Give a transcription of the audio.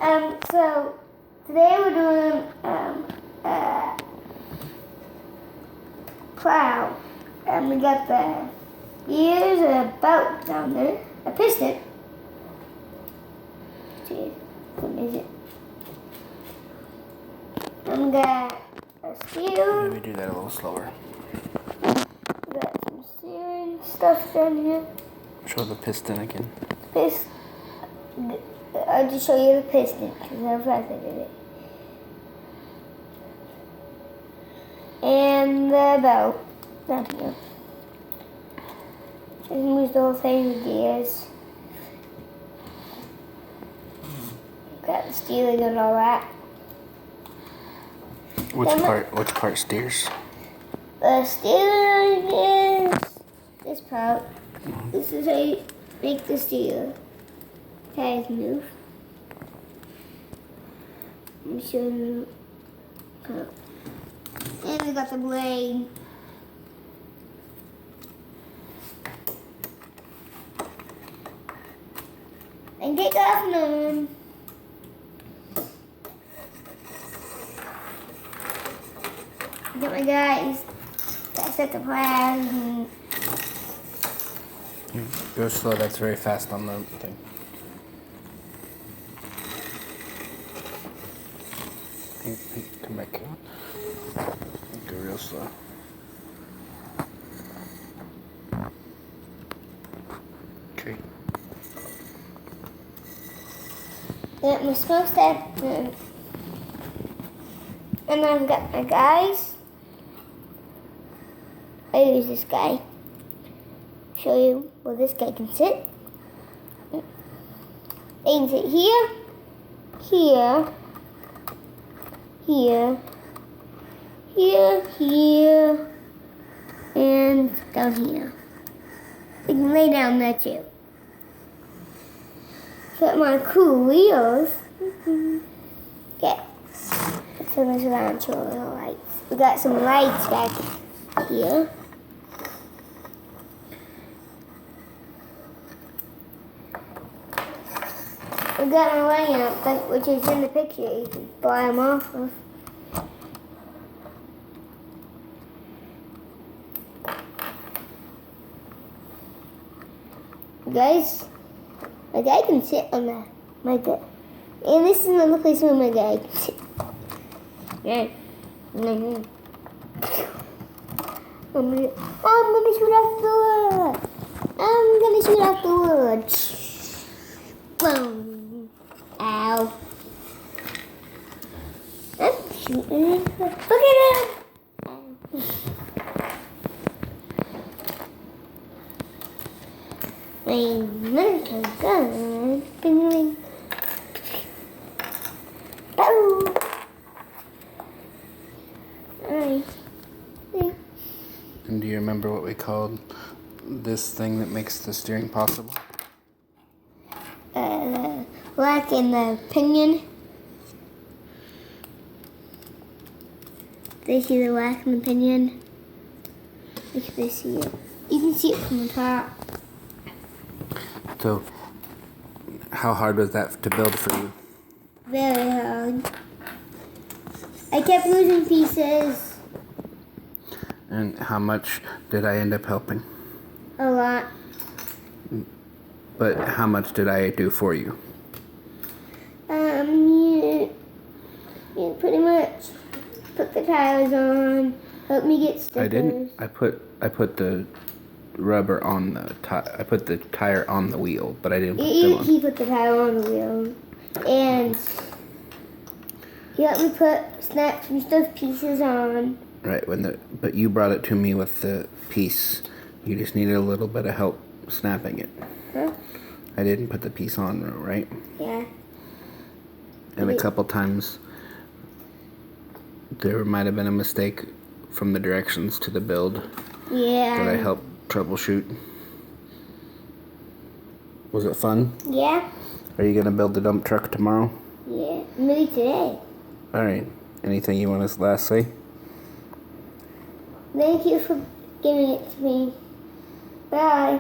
So today we're doing plow. And we got the gears, a belt down there, a piston. Let's see, what is it? And we got a steer. Maybe do that a little slower. We got some steering stuff down here. Show the piston again. I'll just show you the piston because how fast I did it. And the belt down here. Just moves the whole thing with gears. Got the steering and all that. Which part steers? The steering is this part. This is how you make the steer. Tires move. Let me show you. And we got the blade. And take off and on. Get my guys. Gotta set the plan. Go slow, that's very fast on the thing. Come back. Go real slow. Okay. Got my smokestack. And I've got my guys. I use this guy. Show you where this guy can sit. They can sit here, here, here, here, here, and down here. They can lay down there too. Got my cool wheels. Okay. Let's turn this around, show the lights. We got some lights back here. We got my lamp, which is in the picture. You can buy them off of. Guys, my guy can sit on the bed. And this is another place where my guy can sit. Yeah. I'm gonna shoot off the wood. I'm gonna shoot off the wood. Boom. Ow. I'm shooting. Look at him. My little gun. Bing. Boom. Alright. And do you remember what we called this thing that makes the steering possible? Black in the pinion. They see the black in the pinion. If they see it, you can see it from the top. So, how hard was that to build for you? Very hard. I kept losing pieces. And how much did I end up helping? A lot. But how much did I do for you? You pretty much put the tires on, helped me get stickers. I didn't. I put the rubber on the tire. I put the tire on the wheel, but I didn't put them on. He put the tire on the wheel, and he helped me snap some stuff pieces on. Right, but you brought it to me with the piece. You just needed a little bit of help snapping it. Huh? I didn't put the piece on, right? Yeah. And a couple times there might have been a mistake from the directions to the build. Yeah. That I helped troubleshoot. Was it fun? Yeah. Are you gonna build the dump truck tomorrow? Yeah. Maybe today. Alright. Anything you want to last say? Thank you for giving it to me. Bye.